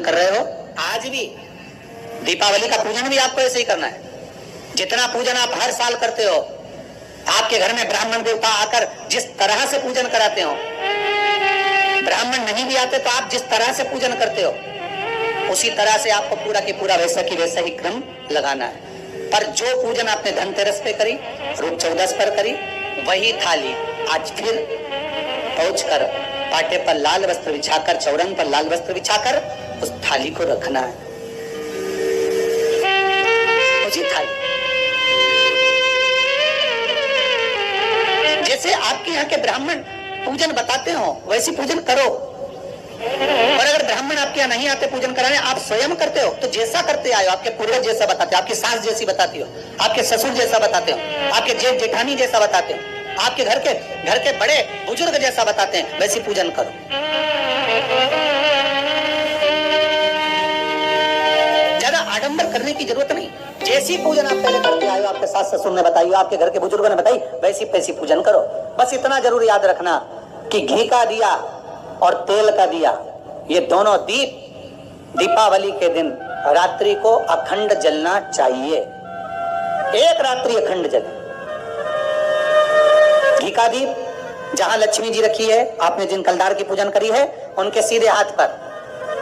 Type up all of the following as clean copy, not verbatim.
कर रहे हो, आज भी दीपावली का पूजन भी आपको ऐसे ही करना है। जितना पूजन आप हर साल करते हो, आपके घर में ब्राह्मण देवता आकर जिस तरह से पूजन कराते हो, ब्राह्मण नहीं भी आते तो आप जिस तरह से पूजन करते हो, उसी तरह से आपको पूरा की पूरा वैसा ही क्रम लगाना है। पर जो पूजन आपने धनतेरस पे करी, रूप 14 पर करी, वही थाली आज फिर पहुंचकर पाटे पर लाल वस्त्र बिछाकर, चौरंग पर लाल वस्त्र बिछाकर उस थाली को रखना है, उसी थाली। जैसे आपके यहाँ के ब्राह्मण पूजन बताते हो वैसी पूजन करो। और अगर ब्राह्मण आपके यहाँ नहीं आते पूजन कराने, आप स्वयं करते हो तो जैसा करते आए हो, आपके पूर्वज जैसा बताते हो, आपकी सास जैसी बताती हो, आपके ससुर जैसा बताते हो, आपके जेठ जेठानी जैसा बताते हो, आपके घर के बड़े बुजुर्ग जैसा बताते हैं, वैसी पूजन करो। ज्यादा आडंबर करने की जरूरत नहीं। जैसी पूजन आप पहले करते आए हो, आपके सास ससुर ने बताई, आपके घर के बुजुर्गों ने बताई, वैसी पूजन करो। बस इतना जरूर याद रखना कि घी का दिया और तेल का दिया, ये दोनों दीप दीपावली के दिन रात्रि को अखंड जलना चाहिए। एक रात्रि अखंड जले। घी का दीप जहां लक्ष्मी जी रखी है, आपने जिन कलदार की पूजन करी है, उनके सीधे हाथ पर,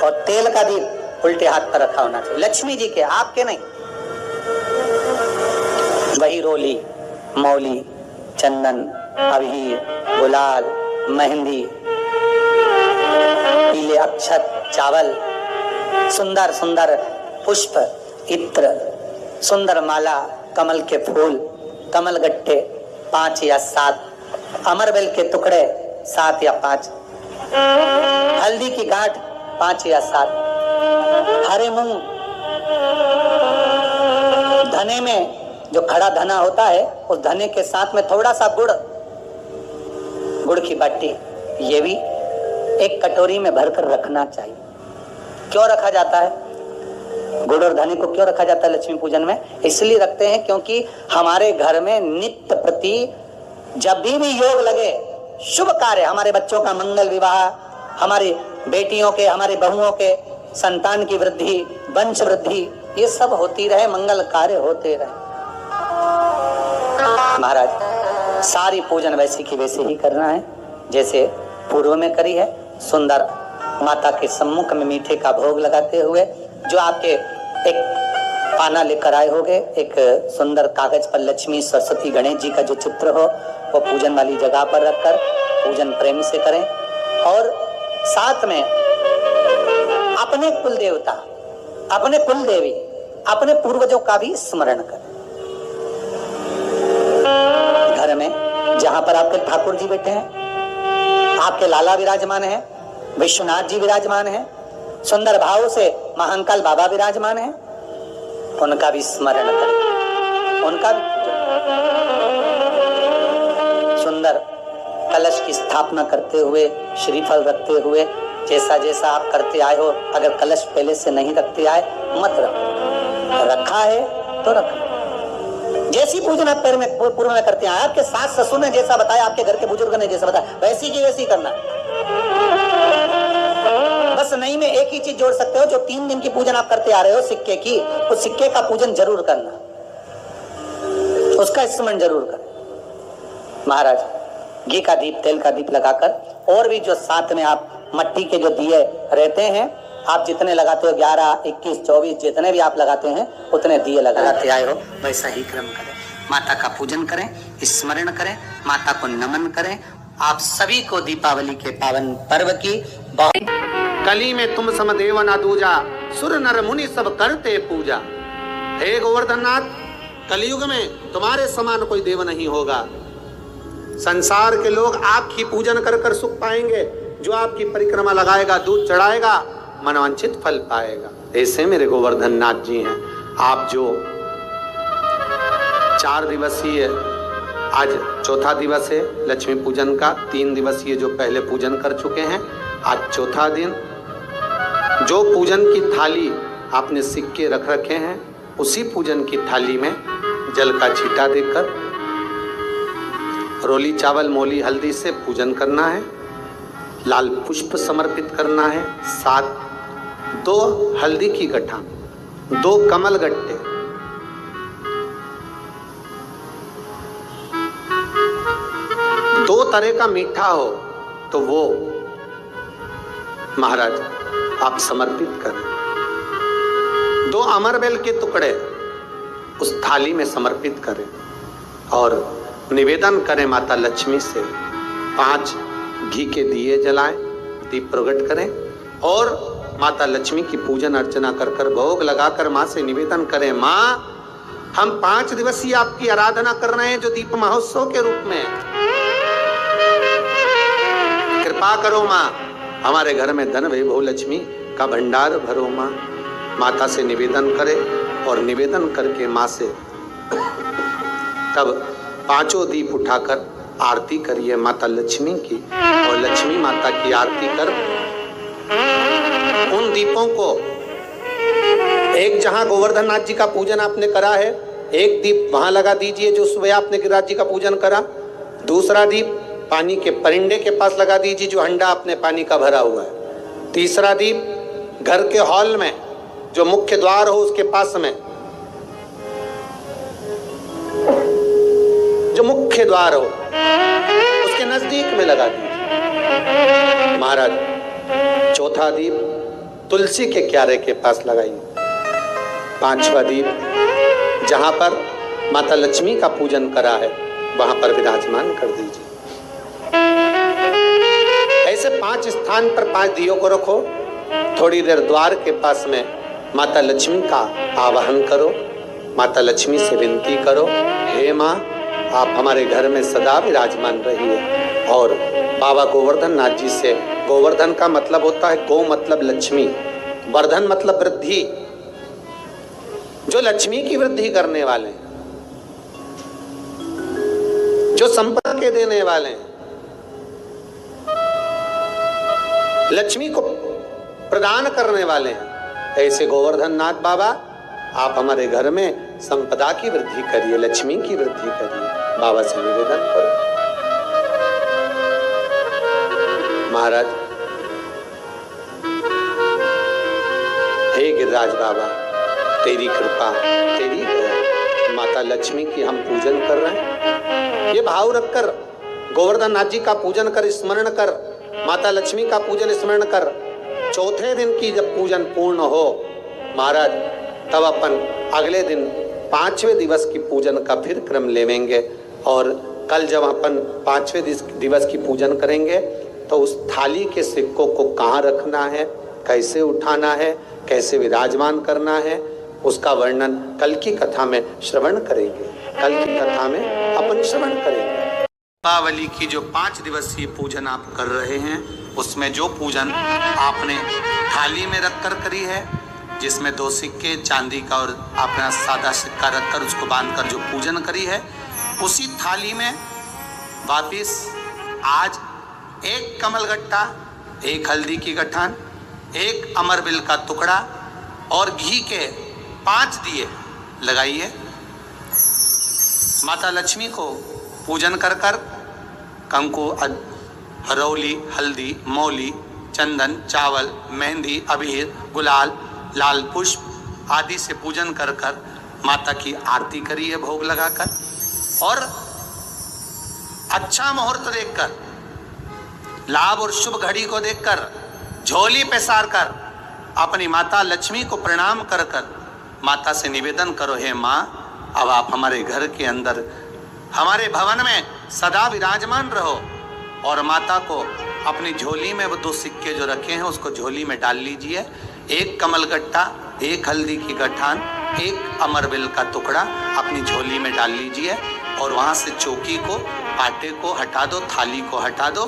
और तेल का दीप उल्टे हाथ पर रखा होना चाहिए, लक्ष्मी जी के, आपके नहीं। वही रोली, मौली, चंदन, अबीर, गुलाल, मेहंदी, पीले अक्षत, चावल, सुंदर सुंदर पुष्प, इत्र, सुंदर माला, कमल के फूल, कमल गट्टे 5 या 7, अमरबेल के टुकड़े 7 या 5, हल्दी की गांठ 5 या 7, हरे मूंग, धने में जो खड़ा धना होता है, उस धने के साथ में थोड़ा सा गुड़ की बाटी, ये भी एक कटोरी में भरकर रखना चाहिए। क्यों रखा जाता है? गुड़ और धने को क्यों रखा जाता है लक्ष्मी पूजन में? इसलिए रखते हैं क्योंकि हमारे घर में नित्य प्रति जब भी योग लगे, शुभ कार्य, हमारे बच्चों का मंगल विवाह, हमारी बेटियों के, हमारी बहुओं के संतान की वृद्धि, वंश वृद्धि, ये सब होती रहे, मंगल कार्य होते रहे। महाराज सारी पूजन वैसी की वैसे ही करना है जैसे पूर्व में करी है। सुंदर माता के सम्मुख में मीठे का भोग लगाते हुए, जो आपके एक पाना लेकर आए होगे, एक सुंदर कागज पर लक्ष्मी, सरस्वती, गणेश जी का जो चित्र हो, वो पूजन वाली जगह पर रखकर पूजन प्रेम से करें। और साथ में अपने कुल देवता, अपने कुल देवी, अपने पूर्वजों का भी स्मरण करें। घर में जहां पर आपके ठाकुर जी बैठे हैं, आपके लाला विराजमान हैं, विश्वनाथ जी विराजमान हैं, सुंदर भाव से महाकाल बाबा विराजमान हैं, उनका भी स्मरण करें, उनका भी सुंदर कलश की स्थापना करते हुए, श्रीफल रखते हुए, जैसा जैसा आप करते आए हो। अगर कलश पहले से नहीं रखते आए, मत रखो, रखा है तो रखो। जैसी पूजन आप पूर्व में करते हैं, आपके सास ससुर ने जैसा बताया, आपके घर के बुजुर्ग ने जैसा बताया, वैसी की वैसी करना। बस नहीं में एक ही चीज जोड़ सकते हो, जो 3 दिन की पूजन आप करते आ रहे हो सिक्के की, उस सिक्के का पूजन जरूर करना, उसका स्मरण जरूर करना। महाराज घी का दीप, तेल का दीप लगाकर, और भी जो साथ में आप मट्टी के जो दिए रहते हैं, आप जितने लगाते हो 11, 21, 24 जितने भी आप लगाते हैं, उतने दिए लगाते आए हो, वैसा ही क्रम करें। माता का पूजन करें, स्मरण करें, माता को नमन करें। आप सभी को दीपावली के पावन पर्व की कली में तुम समदेव ना दूजा, सुर नर मुनि सब करते पूजा। हे गोवर्धन नाथ, कलयुग में तुम्हारे समान कोई देव नहीं होगा। संसार के लोग आपकी पूजन कर कर सुख पाएंगे। जो आपकी परिक्रमा लगाएगा, दूध चढ़ाएगा, मनवांछित फल पाएगा। ऐसे मेरे गोवर्धन नाथ जी हैं। आप जो 4 दिवसीय, आज चौथा दिवस है लक्ष्मी पूजन का, 3 दिवसीय जो पहले पूजन कर चुके हैं, आज चौथा दिन। जो पूजन की थाली आपने सिक्के रख रखे हैं, उसी पूजन की थाली में जल का छींटा देकर रोली, चावल, मोली, हल्दी से पूजन करना है। लाल पुष्प समर्पित करना है। 7 2 हल्दी की गठान, 2 कमल गट्टे, 2 तरह का मीठा हो तो वो महाराज आप समर्पित करें। 2 अमरबेल के टुकड़े उस थाली में समर्पित करें और निवेदन करें माता लक्ष्मी से। 5 घी के दिए जलाएं, दीप प्रकट करें और माता लक्ष्मी की पूजन अर्चना कर कर भोग लगाकर माँ से निवेदन करें, माँ हम 5 दिवसीय आपकी आराधना कर रहे हैं जो दीप महोत्सव के रूप में, कृपा करो माँ, हमारे घर में धन वैभव लक्ष्मी का भंडार भरो माँ। माता से निवेदन करें और निवेदन करके माँ से तब 5 दीप उठाकर आरती करिए माता लक्ष्मी की और लक्ष्मी माता की आरती कर उन दीपों को एक जहां गोवर्धन नाथ जी का पूजन आपने करा है, एक दीप वहां लगा दीजिए जो सुबह आपने गिरिराज जी का पूजन करा। दूसरा दीप पानी के परिंडे के पास लगा दीजिए जो हंडा आपने पानी का भरा हुआ है। तीसरा दीप घर के हॉल में जो मुख्य द्वार हो उसके पास में, जो मुख्य द्वार हो उसके नजदीक में लगा दीजिए महाराज। चौथा दीप तुलसी के क्यारे के पास लगाइए। 5वां दीप जहां पर माता लक्ष्मी का पूजन करा है वहां पर विराजमान कर दीजिए। ऐसे 5 स्थान पर 5 दियों को रखो। थोड़ी देर द्वार के पास में माता लक्ष्मी का आवाहन करो, माता लक्ष्मी से विनती करो, हे माँ आप हमारे घर में सदा विराजमान रहिए। और बाबा गोवर्धन नाथ जी से, गोवर्धन का मतलब होता है गौ मतलब लक्ष्मी, वर्धन मतलब वृद्धि, जो लक्ष्मी की वृद्धि करने वाले, जो संपदा के देने वाले, लक्ष्मी को प्रदान करने वाले हैं, ऐसे गोवर्धन नाथ बाबा आप हमारे घर में संपदा की वृद्धि करिए, लक्ष्मी की वृद्धि करिए। बाबा से निवेदन करो। महाराज हे गिरिराज बाबा तेरी कृपा तेरी दया, माता लक्ष्मी की हम पूजन कर रहे हैं। ये भाव रखकर गोवर्धन नाथ जी का पूजन कर, स्मरण कर, माता लक्ष्मी का पूजन स्मरण कर। चौथे दिन की जब पूजन पूर्ण हो महाराज तब अपन अगले दिन 5वें दिवस की पूजन का फिर क्रम लेवेंगे। और कल जब अपन 5वें दिवस की पूजन करेंगे तो उस थाली के सिक्कों को कहाँ रखना है, कैसे उठाना है, कैसे विराजमान करना है, उसका वर्णन कल की कथा में श्रवण करेंगे। कल की कथा में अपन श्रवण करेंगे। दीपावली की जो 5 दिवसीय पूजन आप कर रहे हैं उसमें जो पूजन आपने थाली में रखकर करी है, जिसमें 2 सिक्के चांदी का और अपना सादा सिक्का रखकर उसको बांधकर जो पूजन करी है, उसी थाली में वापिस आज 1 कमलगट्टा, 1 हल्दी की गठान, 1 अमरबिल का टुकड़ा और घी के 5 दिए लगाइए। माता लक्ष्मी को पूजन कर कर कंकु, हरौली, हल्दी, मौली, चंदन, चावल, मेहंदी, अबीर, गुलाल, लाल पुष्प आदि से पूजन कर कर माता की आरती करिए भोग लगाकर। और अच्छा मुहूर्त देखकर, लाभ और शुभ घड़ी को देखकर झोली पे सार कर अपनी माता लक्ष्मी को प्रणाम कर कर माता से निवेदन करो, हे माँ अब आप हमारे घर के अंदर हमारे भवन में सदा विराजमान रहो। और माता को अपनी झोली में वो 2 सिक्के जो रखे हैं उसको झोली में डाल लीजिए। 1 कमलगट्टा, 1 हल्दी की गठान, 1 अमरबिल का टुकड़ा अपनी झोली में डाल लीजिए और वहाँ से चौकी को, पाटे को हटा दो, थाली को हटा दो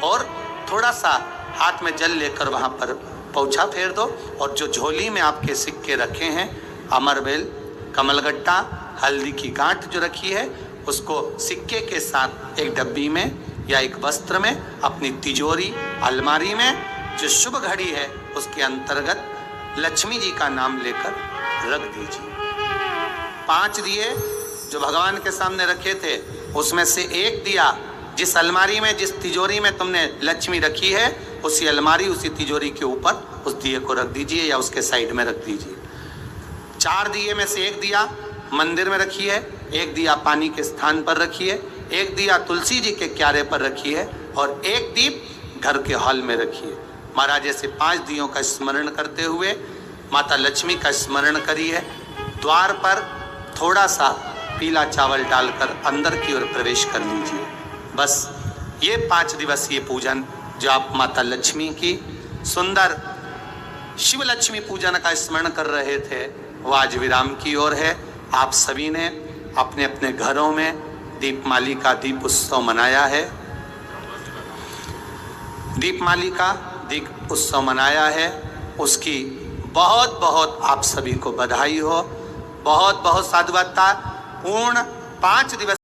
और थोड़ा सा हाथ में जल लेकर वहाँ पर पोंछा फेर दो। और जो झोली में आपके सिक्के रखे हैं, अमरबिल, कमलगट्टा, हल्दी की गांठ जो रखी है, उसको सिक्के के साथ एक डब्बी में या एक वस्त्र में अपनी तिजोरी, अलमारी में जो शुभ घड़ी है उसके अंतर्गत लक्ष्मी जी का नाम लेकर रख दीजिए। 5 दिए जो भगवान के सामने रखे थे उसमें से 1 दिया जिस अलमारी में, जिस तिजोरी में तुमने लक्ष्मी रखी है, उसी अलमारी, उसी तिजोरी के ऊपर उस दिए को रख दीजिए या उसके साइड में रख दीजिए। 4 दिए में से एक दिया मंदिर में रखिए, एक दिया पानी के स्थान पर रखिए, एक दिया तुलसी जी के क्यारे पर रखिए और एक दीप घर के हॉल में रखिए। महाराज ऐसे 5 दियों का स्मरण करते हुए माता लक्ष्मी का स्मरण करिए। द्वार पर थोड़ा सा पीला चावल डालकर अंदर की ओर प्रवेश कर लीजिए। बस ये 5 दिवसीय पूजन जो आप माता लक्ष्मी की सुंदर शिव लक्ष्मी पूजन का स्मरण कर रहे थे वो आज विराम की ओर है। आप सभी ने अपने अपने घरों में दीपमाली का दीप उत्सव मनाया है, दीपमाली का दीप उत्सव मनाया है। उसकी बहुत बहुत आप सभी को बधाई हो, बहुत बहुत साधुवाद। पूर्ण 5 दिवस